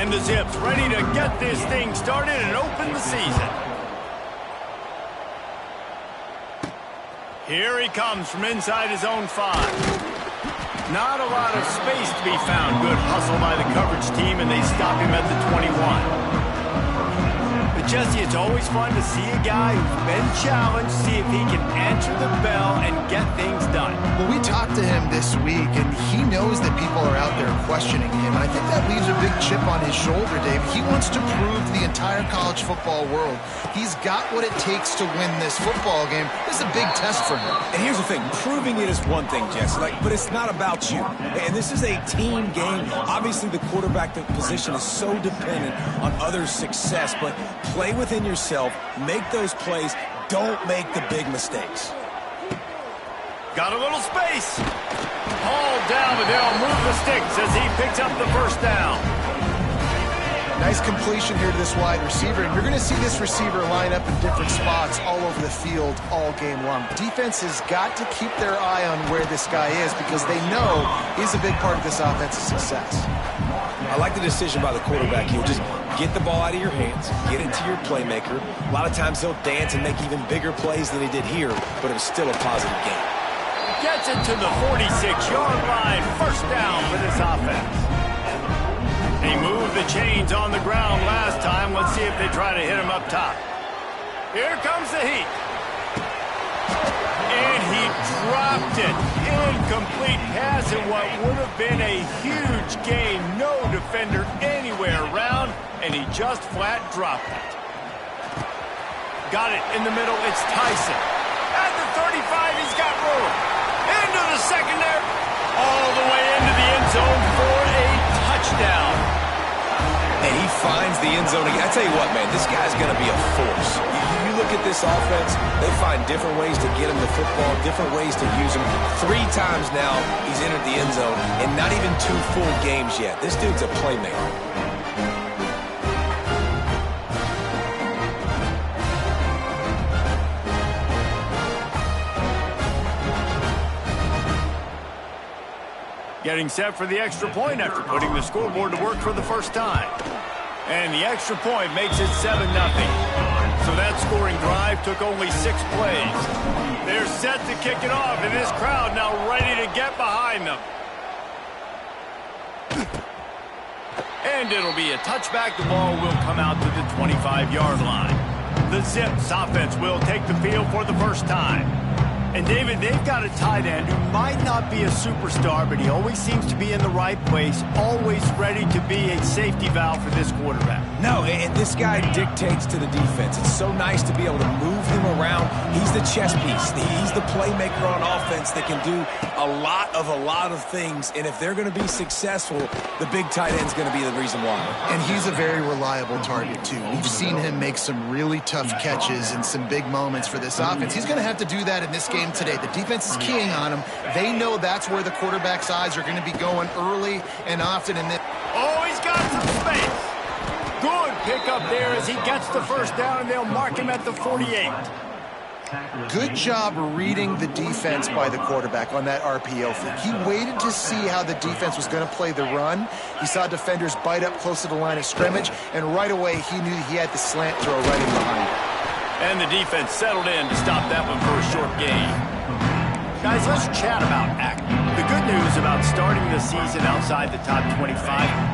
And the Zips ready to get this thing started and open the season. Here he comes from inside his own 5. Not a lot of space to be found. Good hustle by the coverage team, and they stop him at the 21. But Jesse, it's always fun to see a guy who's been challenged, see if he can answer the bell and get things done. Well, we talked to him this week, and he knows that people are out there questioning him. And I think that leaves a big chip on his shoulder, Dave. He wants to prove to the entire college football world he's got what it takes to win this football game. This is a big test for him. And here's the thing. Proving it is one thing, Jesse, but it's not about you. And this is a team game. Obviously, the quarterback position is so dependent on others' success, but play within yourself, make those plays, don't make the big mistakes. Got a little space. Hauled down, but they'll move the sticks as he picks up the first down. Nice completion here to this wide receiver, and you're going to see this receiver line up in different spots all over the field all game long. Defense has got to keep their eye on where this guy is because they know he's a big part of this offense's success. I like the decision by the quarterback. He'll just get the ball out of your hands, get it to your playmaker. A lot of times he'll dance and make even bigger plays than he did here, but it was still a positive game. Gets it to the 46-yard line. First down for this offense. He moved the chains on the ground last time. Let's see if they try to hit him up top. Here comes the heat. And he dropped it. Incomplete pass in what would have been a huge gain. No defender anywhere around, and he just flat dropped it. Got it in the middle. It's Tyson. At the 35, he's got room. Into the secondary. All the way into the end zone for a touchdown. And he finds the end zone again. I tell you what, man, this guy's going to be a force. You look at this offense, they find different ways to get him the football, different ways to use him. 3 times now he's entered the end zone, and not even 2 full games yet. This dude's a playmaker. Getting set for the extra point after putting the scoreboard to work for the first time. And the extra point makes it 7-0. So that scoring drive took only 6 plays. They're set to kick it off, and this crowd now ready to get behind them. And it'll be a touchback. The ball will come out to the 25-yard line. The Zips offense will take the field for the first time. And, David, they've got a tight end who might not be a superstar, but he always seems to be in the right place, always ready to be a safety valve for this quarterback. No, and this guy dictates to the defense. It's so nice to be able to move him around. He's the chess piece. He's the playmaker on offense that can do a lot of things. And if they're going to be successful, the big tight end's going to be the reason why. And he's a very reliable target, too. We've seen him make some really tough catches and some big moments for this offense. He's going to have to do that in this game today. The defense is keying on him. They know that's where the quarterback's eyes are going to be going early and often in this. Oh, he's got some space. Good pickup there as he gets the first down, and they'll mark him at the 48. Good job reading the defense by the quarterback on that RPO flick. He waited to see how the defense was going to play the run. He saw defenders bite up close to the line of scrimmage, and right away he knew he had the slant throw right in behind him. And the defense settled in to stop that one for a short gain. Guys, let's chat about Akron. The good news about starting the season outside the top 25,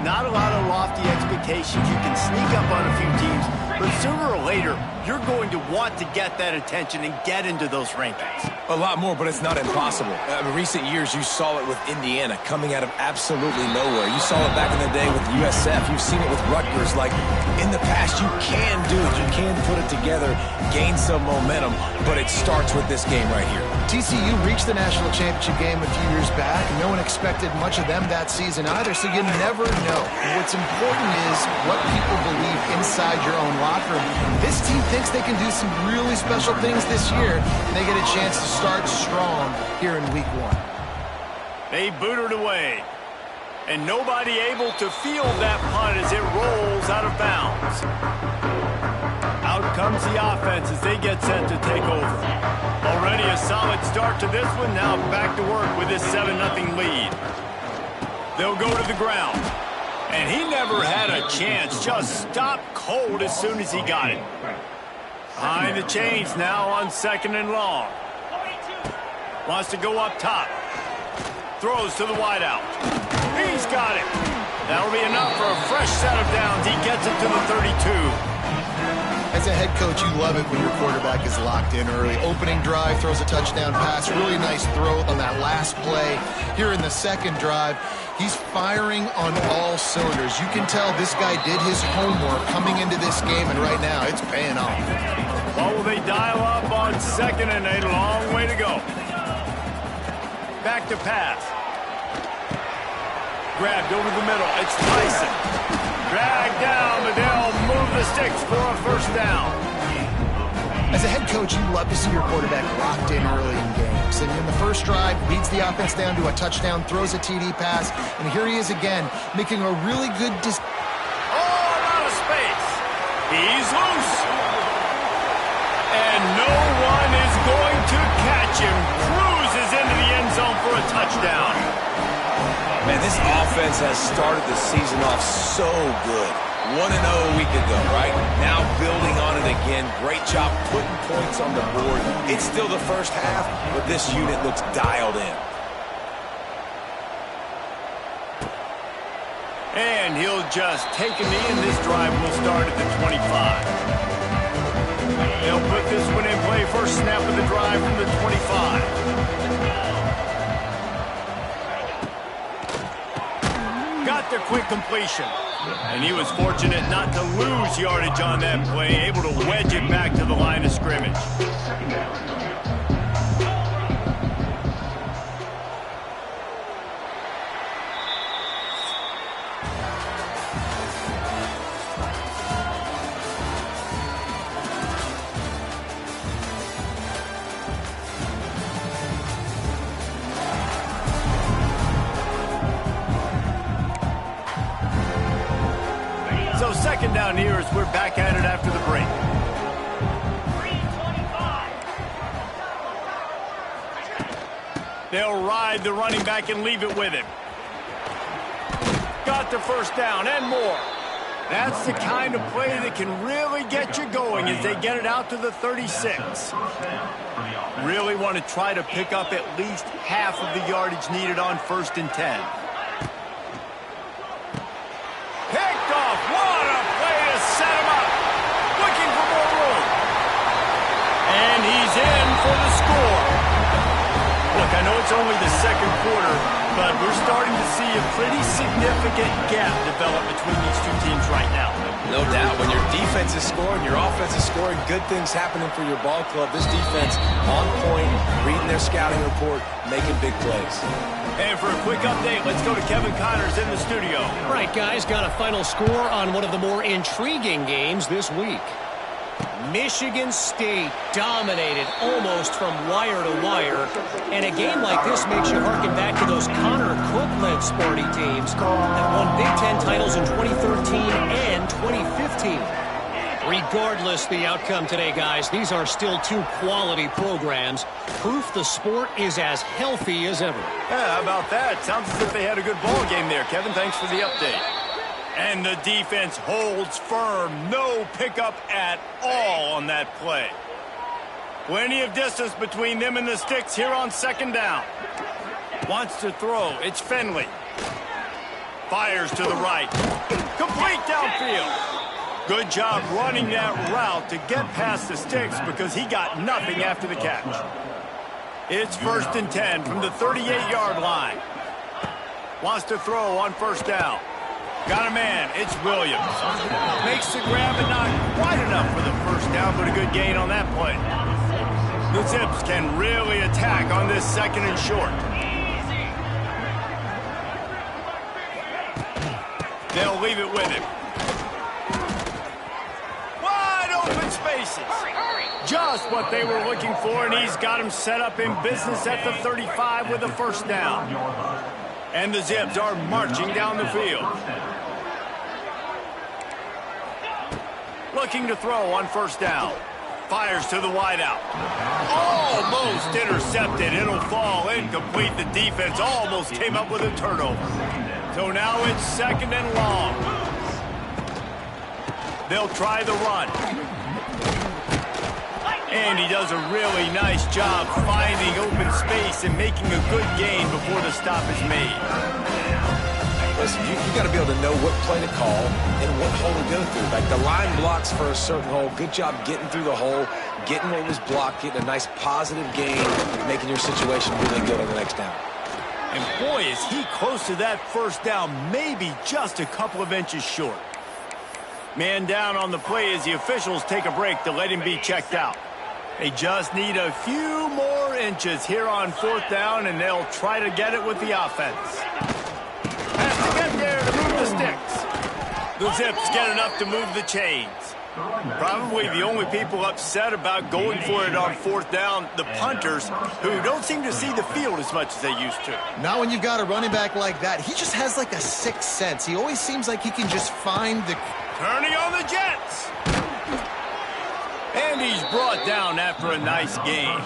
not a lot of lofty expectations. You can sneak up on a few teams, but sooner or later, you're going to want to get that attention and get into those rankings. A lot more, but it's not impossible. In recent years, you saw it with Indiana coming out of absolutely nowhere. You saw it back in the day with USF. You've seen it with Rutgers. Like, in the past, you can do it. You can put it together, gain some momentum, but it starts with this game right here. TCU reached the national championship game a few years back, and no one expected much of them that season either, so you never know. What's important is what people believe inside your own locker room. This team thinks they can do some really special things this year, and they get a chance to start strong here in week 1. They booted away, and nobody able to field that punt as it rolls out of bounds. Out comes the offense as they get set to take over. Already a solid start to this one. Now back to work with this 7-0 lead. They'll go to the ground. And he never had a chance. Just stopped cold as soon as he got it. Behind the chains now on 2nd and long. Wants to go up top. Throws to the wideout. He's got it. That'll be enough for a fresh set of downs. He gets it to the 32. As a head coach, you love it when your quarterback is locked in early. Opening drive, throws a touchdown pass. Really nice throw on that last play. Here in the second drive, he's firing on all cylinders. You can tell this guy did his homework coming into this game, and right now it's paying off. What will they dial up on 2nd and 8? Long way to go. Back to pass. Grabbed over the middle. It's Tyson. Dragged down, but they'll move the sticks for a first down. As a head coach, you love to see your quarterback locked in early in games. And in the first drive, leads the offense down to a touchdown, throws a TD pass, and here he is again, making a really good out of space. He's loose. And no one is going to catch him. Cruises into the end zone for a touchdown. Man, this offense has started the season off so good. 1-0 a week ago, right? Now building on it again. Great job putting points on the board. It's still the first half, but this unit looks dialed in. And he'll just take a knee, and this drive will start at the 25. They'll put this one in play. First snap of the drive from the 25. Got the quick completion. And he was fortunate not to lose yardage on that play, able to wedge it back to the line of scrimmage. So 2nd down here as we're back at it after the break. They'll ride the running back and leave it with him. Got the first down and more. That's the kind of play that can really get you going as they get it out to the 36. Really want to try to pick up at least half of the yardage needed on 1st and 10. Picked off. What a play to set him up. Looking for more room. And he's in for the score. Look, I know it's only the 2nd quarter, but we're starting to see a pretty significant gap develop between these two teams right now. No doubt. When your defense is scoring, your offense is scoring, good things happening for your ball club. This defense on point, reading their scouting report, making big plays. And for a quick update, let's go to Kevin Connors in the studio. All right, guys, got a final score on one of the more intriguing games this week. Michigan State dominated almost from wire to wire. And a game like this makes you harken back to those Connor Cook-led Sparty teams that won Big Ten titles in 2013 and 2015. Regardless the outcome today, guys, these are still two quality programs. Proof the sport is as healthy as ever. Yeah, how about that? Sounds as if they had a good ball game there. Kevin, thanks for the update. And the defense holds firm. No pickup at all on that play. Plenty of distance between them and the sticks here on 2nd down. Wants to throw. It's Finley. Fires to the right. Complete downfield. Good job running that route to get past the sticks because he got nothing after the catch. It's 1st and 10 from the 38-yard line. Wants to throw on 1st down. Got a man. It's Williams. Makes the grab and not quite enough for the 1st down, but a good gain on that play. The Zips can really attack on this 2nd and short. They'll leave it with him. Wide open spaces. Just what they were looking for, and he's got him set up in business at the 35 with a 1st down. And the Zips are marching down the field. Looking to throw on 1st down. Fires to the wideout. Almost intercepted. It'll fall incomplete. The defense almost came up with a turnover. So now it's 2nd and long. They'll try the run. And he does a really nice job finding open space and making a good gain before the stop is made. Listen, you got to be able to know what play to call and what hole to go through. Like the line blocks for a certain hole. Good job getting through the hole, getting what was blocked, getting a nice positive gain, making your situation really good on the next down. And boy, is he close to that first down, maybe just a couple of inches short. Man down on the play as the officials take a break to let him be checked out. They just need a few more inches here on 4th down, and they'll try to get it with the offense. Has to get there to move the sticks. The Zips get enough to move the chains. Probably the only people upset about going for it on 4th down, the punters, who don't seem to see the field as much as they used to. Not when you've got a running back like that. He just has like a sixth sense. He always seems like he can just find the... Turning on the Jets. And he's brought down after a nice gain.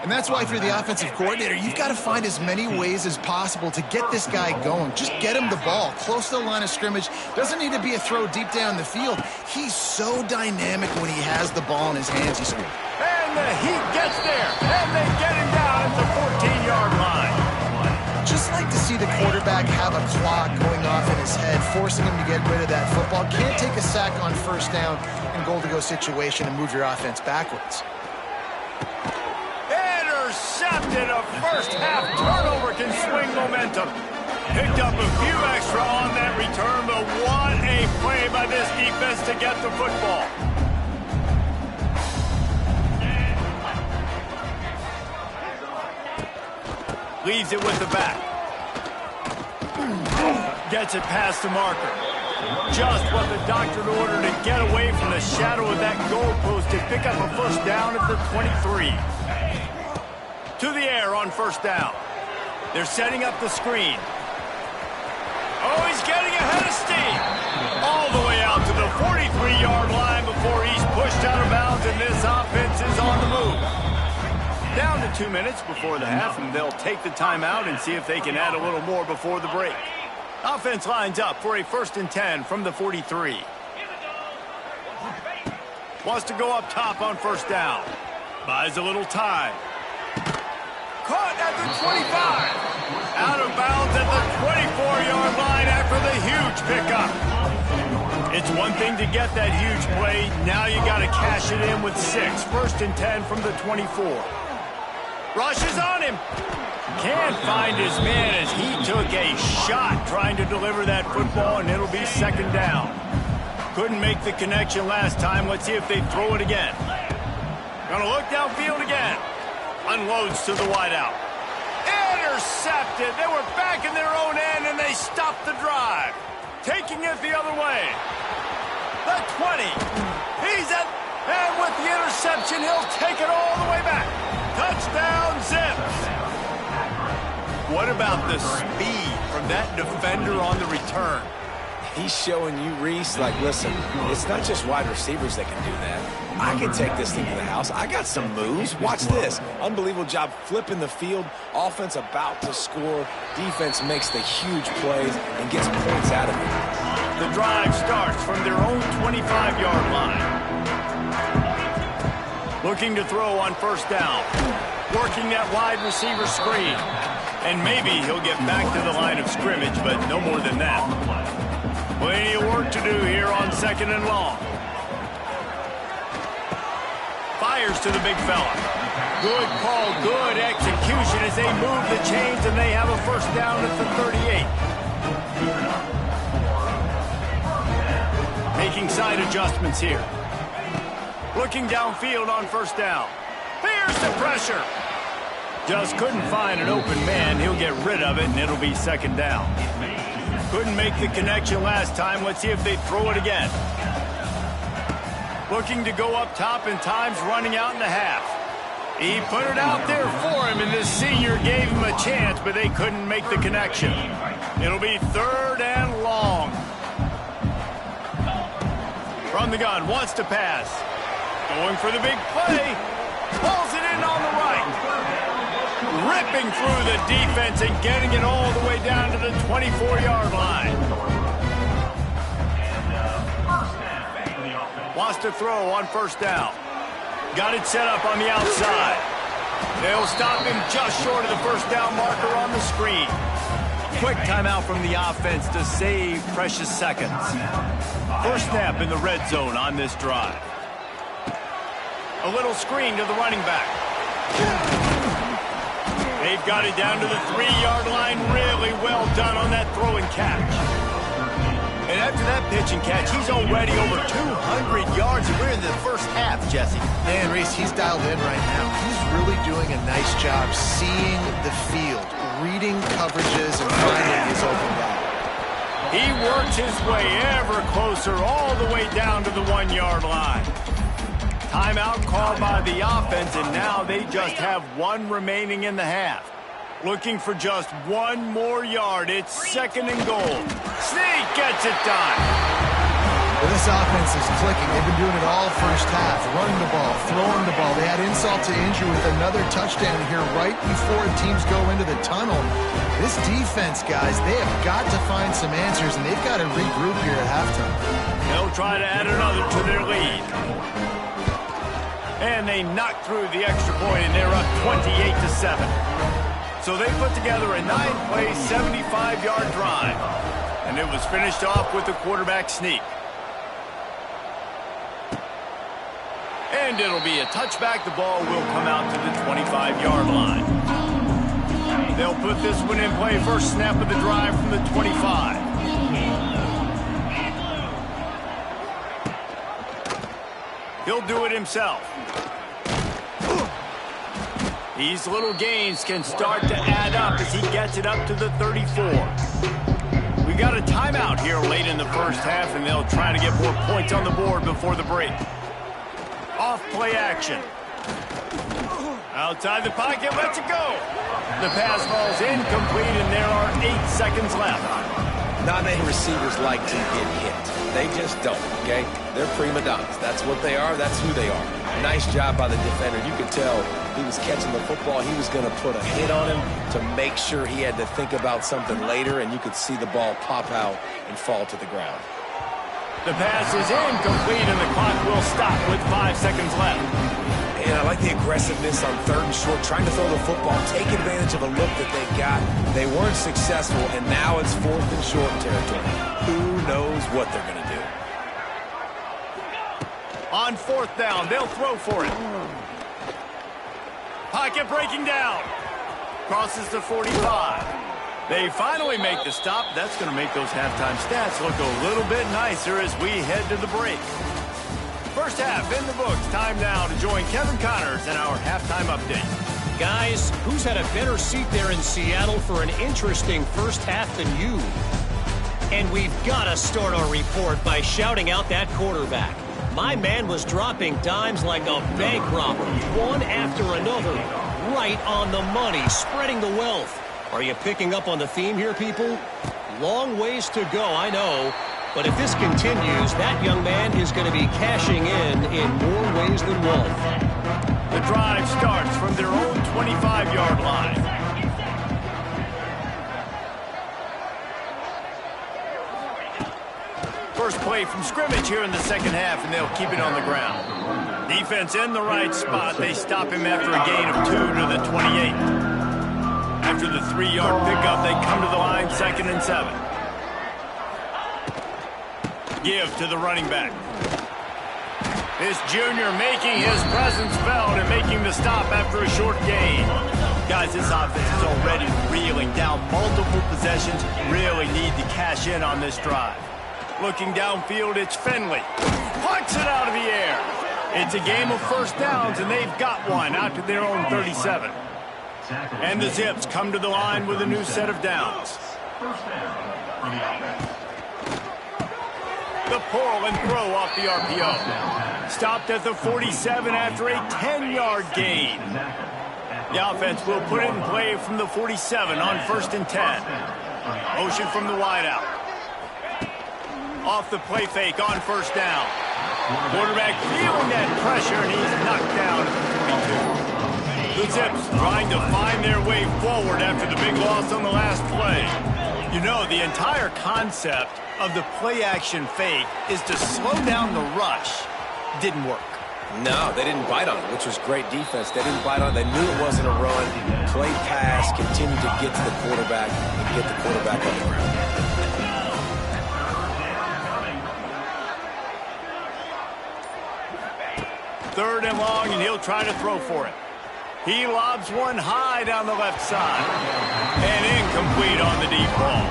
And that's why, if you're the offensive coordinator, you've got to find as many ways as possible to get this guy going. Just get him the ball close to the line of scrimmage. Doesn't need to be a throw deep down the field. He's so dynamic when he has the ball in his hands. He's good. And the Heat gets there. And they get him down at the 14-yard line. Just like to see the quarterback have a clock going off in his head, forcing him to get rid of that football. Can't take a sack on 1st down in goal-to-go situation and move your offense backwards. Intercepted. A first-half turnover can swing momentum. Picked up a few extra on that return, but what a play by this defense to get the football. Leaves it with the back. Gets it past the marker. Just what the doctor ordered to get away from the shadow of that goalpost and pick up a first down at the 23. To the air on 1st down. They're setting up the screen. Oh, he's getting ahead of steam. All the way out to the 43-yard line before he's pushed out of bounds, and this offense is on the move. Down to 2 minutes before the half, and they'll take the timeout and see if they can add a little more before the break. Offense lines up for a 1st and 10 from the 43. Wants to go up top on 1st down. Buys a little time. Caught at the 25. Out of bounds at the 24-yard line after the huge pickup. It's one thing to get that huge play. Now you got to cash it in with 6. 1st and 10 from the 24. Rushes on him. Can't find his man as he took a shot trying to deliver that football, and it'll be 2nd down. Couldn't make the connection last time. Let's see if they throw it again. Gonna look downfield again. Unloads to the wideout. Intercepted. They were back in their own end, and they stopped the drive. Taking it the other way. The 20. He's at, and with the interception, he'll take it all the way back. Touchdown, Zips. What about the speed from that defender on the return? He's showing you, Reese, like, listen, it's not just wide receivers that can do that. I can take this thing to the house. I got some moves. Watch this. Unbelievable job flipping the field. Offense about to score. Defense makes the huge plays and gets points out of it. The drive starts from their own 25-yard line. Looking to throw on 1st down. Working that wide receiver screen. And maybe he'll get back to the line of scrimmage, but no more than that. Plenty of work to do here on 2nd and long. Fires to the big fella. Good call, good execution as they move the chains, and they have a 1st down at the 38. Making side adjustments here. Looking downfield on 1st down. Here's the pressure. Just couldn't find an open man. He'll get rid of it, and it'll be 2nd down. Couldn't make the connection last time. Let's see if they throw it again. Looking to go up top, and time's running out in the half. He put it out there for him, and this senior gave him a chance, but they couldn't make the connection. It'll be 3rd and long. From the gun, wants to pass. Going for the big play. Pulls it in on the right. Ripping through the defense and getting it all the way down to the 24-yard line. Wants to throw on first down. Got it set up on the outside. They'll stop him just short of the first down marker on the screen. Quick timeout from the offense to save precious seconds. First snap in the red zone on this drive. A little screen to the running back. They've got it down to the 3-yard line. Really well done on that throw and catch. And after that pitch and catch, he's already over 200 yards, and we're in the first half, Jesse. Man, Reese, he's dialed in right now. He's really doing a nice job seeing the field, reading coverages, and finding his open guy. He works his way ever closer all the way down to the 1-yard line. Timeout called by the offense, and now they just have one remaining in the half. Looking for just one more yard. It's second and goal. Sneak gets it done. Well, this offense is clicking. They've been doing it all first half, running the ball, throwing the ball. They had insult to injury with another touchdown here right before teams go into the tunnel. This defense, guys, they have got to find some answers, and they've got to regroup here at halftime. They'll try to add another to their lead. And they knock through the extra point, and they're up 28-7. So they put together a 9-play, 75-yard drive. And it was finished off with a quarterback sneak. And it'll be a touchback. The ball will come out to the 25-yard line. They'll put this one in play. First snap of the drive from the 25. He'll do it himself. These little gains can start to add up as he gets it up to the 34. We got a timeout here late in the first half, and they'll try to get more points on the board before the break. Off play action. Outside the pocket, lets it go. The pass ball's incomplete, and there are 8 seconds left. Not many receivers like to get hit. They just don't, okay? They're prima donnas. That's what they are. That's who they are. Nice job by the defender. You could tell he was catching the football. He was going to put a hit on him to make sure he had to think about something later, and you could see the ball pop out and fall to the ground. The pass is incomplete, and the clock will stop with 5 seconds left. And I like the aggressiveness on 3rd and short, trying to throw the football, take advantage of a look that they got. They weren't successful, and now it's 4th and short territory. Who knows what they're going to do? On 4th down, they'll throw for it. Pocket breaking down. Crosses the 45. They finally make the stop. That's going to make those halftime stats look a little bit nicer as we head to the break. First half in the books. Time now to join Kevin Connors in our halftime update. Guys, who's had a better seat there in Seattle for an interesting first half than you? And we've got to start our report by shouting out that quarterback. My man was dropping dimes like a bank robber, one after another, right on the money, spreading the wealth. Are you picking up on the theme here, people? Long ways to go, I know. But if this continues, that young man is going to be cashing in more ways than one. The drive starts from their own 25-yard line. First play from scrimmage here in the second half, and they'll keep it on the ground. Defense in the right spot. They stop him after a gain of 2 to the 28. After the 3-yard pickup, they come to the line, 2nd and 7. Give to the running back. This junior making his presence felt and making the stop after a short gain. Guys, this offense is already reeling down multiple possessions. Really need to cash in on this drive. Looking downfield, it's Finley. Punts it out of the air. It's a game of first downs, and they've got one out to their own 37. And the Zips come to the line with a new set of downs. The pull and throw off the RPO. Stopped at the 47 after a 10-yard gain. The offense will put it in play from the 47 on 1st and 10. Motion from the wideout. Off the play fake on 1st down. Quarterback feeling that pressure, and he's knocked down at the 42. The Zips trying to find their way forward after the big loss on the last play. You know, the entire concept of the play-action fake is to slow down the rush. Didn't work. No, they didn't bite on it, which was great defense. They didn't bite on it. They knew it wasn't a run. Played pass, continued to get to the quarterback and get the quarterback on the ground. Third and long, and he'll try to throw for it. He lobs one high down the left side. And incomplete on the deep ball.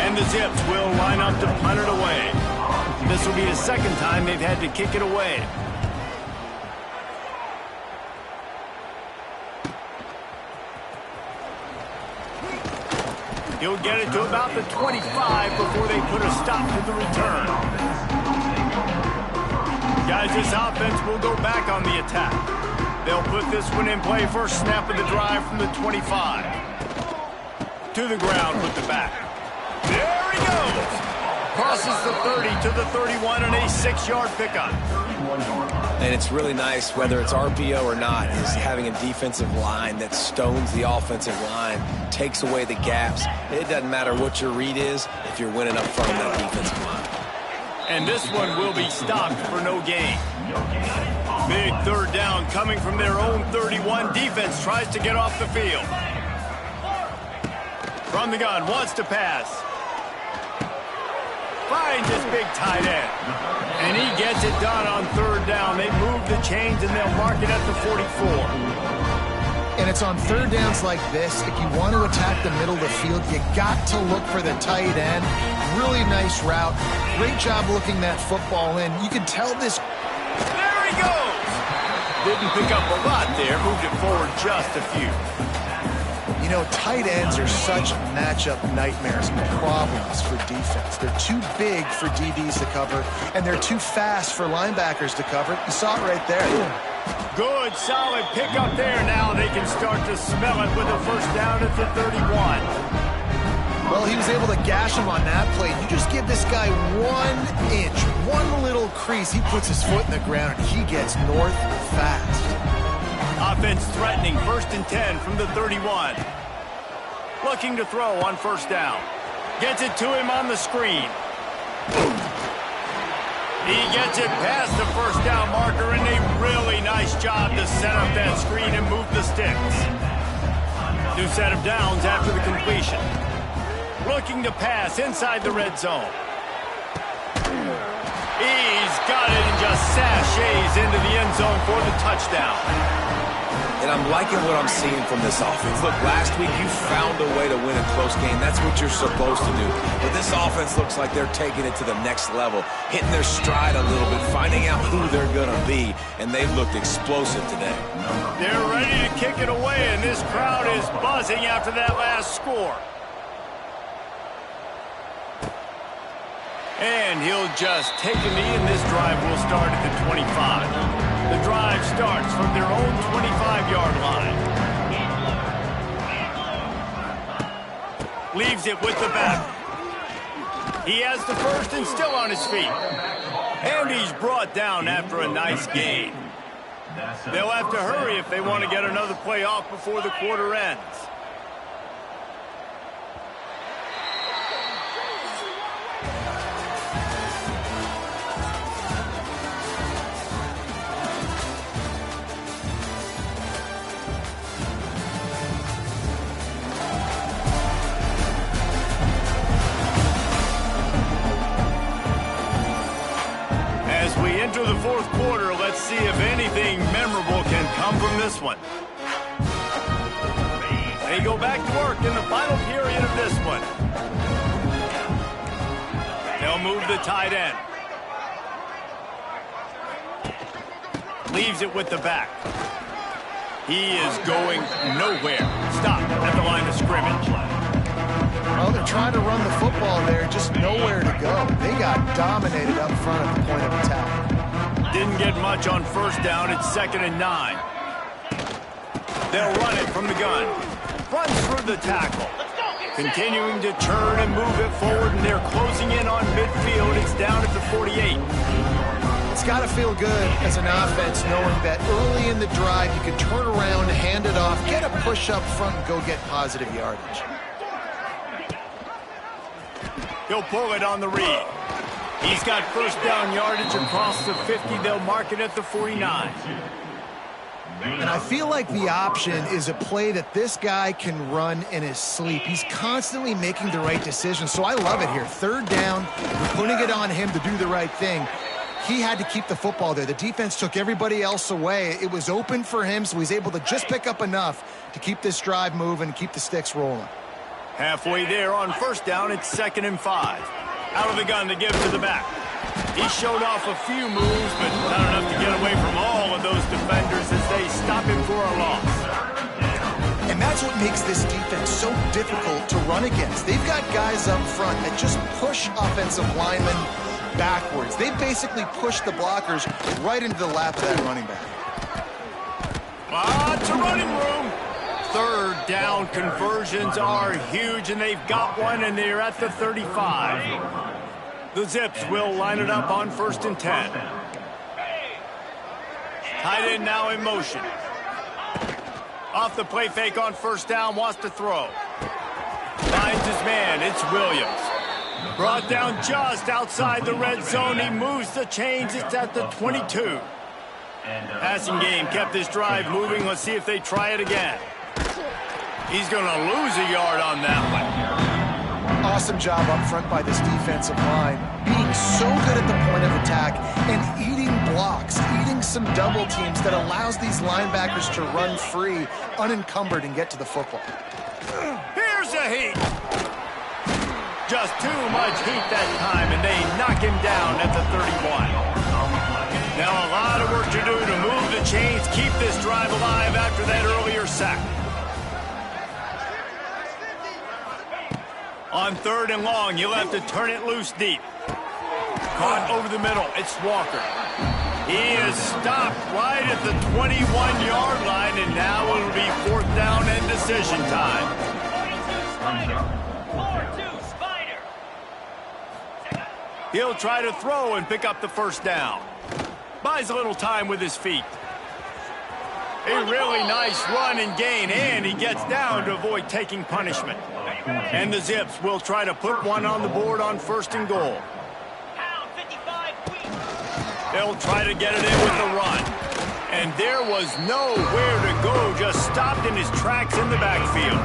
And the Zips will line up to punt it away. This will be the second time they've had to kick it away. He'll get it to about the 25 before they put a stop to the return. Guys, this offense will go back on the attack. They'll put this one in play first snap of the drive from the 25. To the ground with the back. There he goes. Crosses the 30 to the 31 and a 6-yard pickup. And it's really nice, whether it's RPO or not, is having a defensive line that stones the offensive line, takes away the gaps. It doesn't matter what your read is if you're winning up front of that defensive line. And this one will be stopped for no gain. Big third down coming from their own 31. Defense tries to get off the field. From the gun, wants to pass. Finds his big tight end. And he gets it done on third down. They move the chains and they'll mark it at the 44. And it's on third downs like this. If you want to attack the middle of the field, you got to look for the tight end. Really nice route. Great job looking that football in. You can tell this. There he goes. Didn't pick up a lot there. Moved it forward just a few. You know, tight ends are such matchup nightmares and problems for defense. They're too big for DBs to cover, and they're too fast for linebackers to cover. You saw it right there. Good, solid pickup there. Now they can start to smell it with a first down at the 31. Well, he was able to gash him on that play. You just give this guy 1 inch, one little crease. He puts his foot in the ground, and he gets north fast. Offense threatening, 1st and 10 from the 31. Looking to throw on first down. Gets it to him on the screen. He gets it past the first down marker, and a really nice job to set up that screen and move the sticks. New set of downs after the completion. Looking to pass inside the red zone. He's got it and just sashays into the end zone for the touchdown. And I'm liking what I'm seeing from this offense. Look, last week you found a way to win a close game. That's what you're supposed to do. But this offense looks like they're taking it to the next level, hitting their stride a little bit, finding out who they're going to be, and they've looked explosive today. They're ready to kick it away, and this crowd is buzzing after that last score. And he'll just take a knee, and this drive will start at the 25. The drive starts from their own 25-yard line. Leaves it with the back. He has the first and still on his feet. And he's brought down after a nice gain. They'll have to hurry if they want to get another play off before the quarter ends. Enter the fourth quarter. Let's see if anything memorable can come from this one. They go back to work in the final period of this one. They'll move the tight end. Leaves it with the back. He is going nowhere. Stop at the line of scrimmage. Well, they're trying to run the football there, just nowhere to go. They got dominated up front at the point of attack. Didn't get much on first down. It's 2nd and 9. They'll run it from the gun. Runs through the tackle. Continuing to turn and move it forward, and they're closing in on midfield. It's down at the 48. It's got to feel good as an offense knowing that early in the drive you can turn around, hand it off, get a push up front, and go get positive yardage. He'll pull it on the read. He's got first down yardage across the 50. They'll mark it at the 49. And I feel like the option is a play that this guy can run in his sleep. He's constantly making the right decision, so I love it here. Third down, we're putting it on him to do the right thing. He had to keep the football there. The defense took everybody else away. It was open for him, so he's able to just pick up enough to keep this drive moving and keep the sticks rolling. Halfway there on first down, it's 2nd and 5. Out of the gun to give to the back. He showed off a few moves, but not enough to get away from all of those defenders as they stop him for a loss. And that's what makes this defense so difficult to run against. They've got guys up front that just push offensive linemen backwards. They basically push the blockers right into the lap of that running back. Lots of running room. Third down conversions are huge, and they've got one, and they're at the 35. The Zips will line it up on 1st and 10. Tight end now in motion. Off the play fake on first down, wants to throw. Finds his man, it's Williams. Brought down just outside the red zone. He moves the chains, it's at the 22. Passing game kept this drive moving. Let's see if they try it again. He's going to lose a yard on that one. Awesome job up front by this defensive line, being so good at the point of attack and eating blocks, eating some double teams that allows these linebackers to run free, unencumbered, and get to the football. Here's a heat. Just too much heat that time, and they knock him down at the 31. Now a lot of work to do to move the chains, keep this drive alive after that earlier sack. On 3rd and long, you'll have to turn it loose deep. Caught over the middle, it's Walker. He is stopped right at the 21-yard line, and now it'll be 4th down and decision time. 4-2 Spider. He'll try to throw and pick up the first down. Buys a little time with his feet. A really nice run and gain, and he gets down to avoid taking punishment. And the Zips will try to put one on the board on 1st and goal. They'll try to get it in with the run. And there was nowhere to go, just stopped in his tracks in the backfield.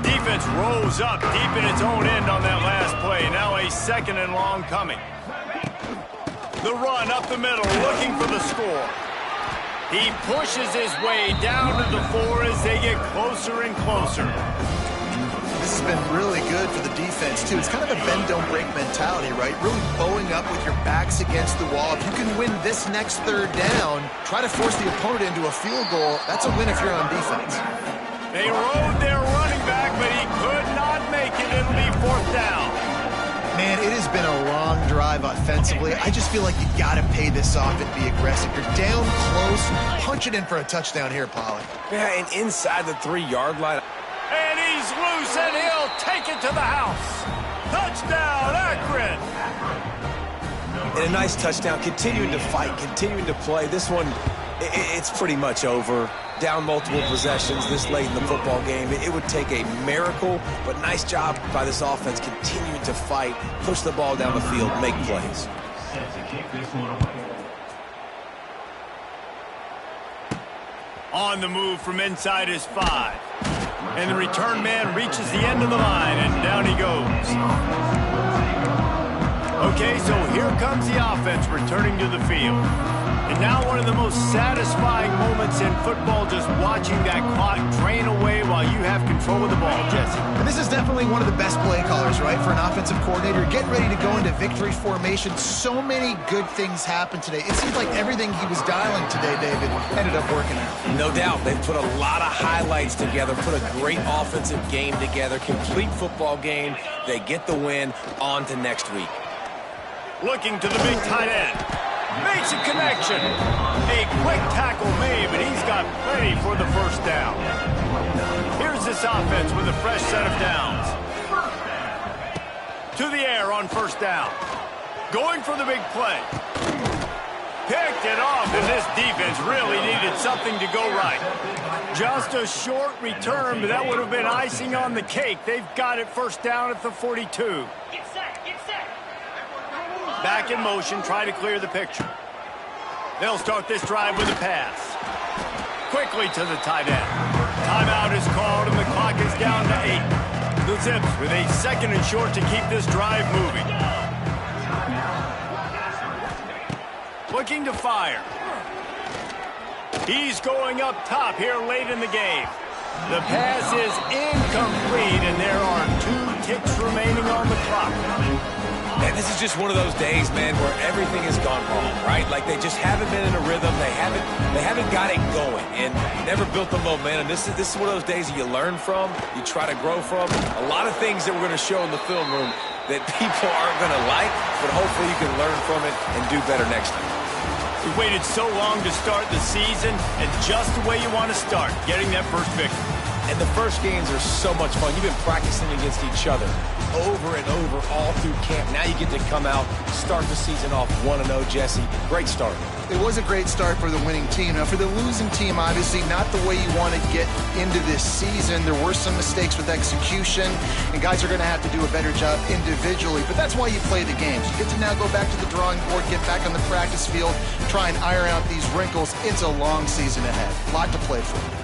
Defense rose up deep in its own end on that last play. Now a 2nd and long coming. The run up the middle, looking for the score. He pushes his way down to the 4 as they get closer and closer. This has been really good for the defense, too. It's kind of a bend-don't-break mentality, right? Really bowing up with your backs against the wall. If you can win this next 3rd down, try to force the opponent into a field goal. That's a win if you're on defense. They rode their running back, but he could not make it. It'll be 4th down. Man, it has been a long drive offensively. I just feel like you got to pay this off and be aggressive. You're down close. Punch it in for a touchdown here, Pollard. Yeah, and inside the 3-yard line. And he's loose, and he'll take it to the house. Touchdown, Akron. And a nice touchdown, continuing to fight, continuing to play. This one, it's pretty much over. Down multiple possessions this late in the football game. It would take a miracle, but nice job by this offense continuing to fight, push the ball down the field, make plays. On the move from inside his 5. And the return man reaches the end of the line, and down he goes. Okay, so here comes the offense returning to the field. And now one of the most satisfying moments in football, just watching that clock drain away while you have control of the ball, Jesse. And this is definitely one of the best play callers, right, for an offensive coordinator. Getting ready to go into victory formation. So many good things happened today. It seems like everything he was dialing today, David, ended up working out. No doubt. They've put a lot of highlights together, put a great offensive game together, complete football game. They get the win. On to next week. Looking to the big tight end. Makes a connection. A quick tackle made, but he's got plenty for the first down. Here's this offense with a fresh set of downs. To the air on first down. Going for the big play. Picked it off, and this defense really needed something to go right. Just a short return, but that would have been icing on the cake. They've got it first down at the 42. Back in motion, try to clear the picture. They'll start this drive with a pass. Quickly to the tight end. Timeout is called, and the clock is down to 8. The Zips with a 2nd and short to keep this drive moving. Looking to fire. He's going up top here late in the game. The pass is incomplete, and there are 2 ticks remaining on the clock. And this is just one of those days, man, where everything has gone wrong, right? Like they just haven't been in a rhythm. They haven't got it going and never built the momentum. This is one of those days that you learn from, you try to grow from. A lot of things that we're going to show in the film room that people aren't going to like, but hopefully you can learn from it and do better next time. We waited so long to start the season, and just the way you want to start, getting that first victory. And the first games are so much fun. You've been practicing against each other over and over all through camp. Now you get to come out, start the season off 1-0, Jesse. Great start. It was a great start for the winning team. Now, for the losing team, obviously not the way you want to get into this season. There were some mistakes with execution, and guys are going to have to do a better job individually. But that's why you play the games. You get to now go back to the drawing board, get back on the practice field, try and iron out these wrinkles. It's a long season ahead. A lot to play for.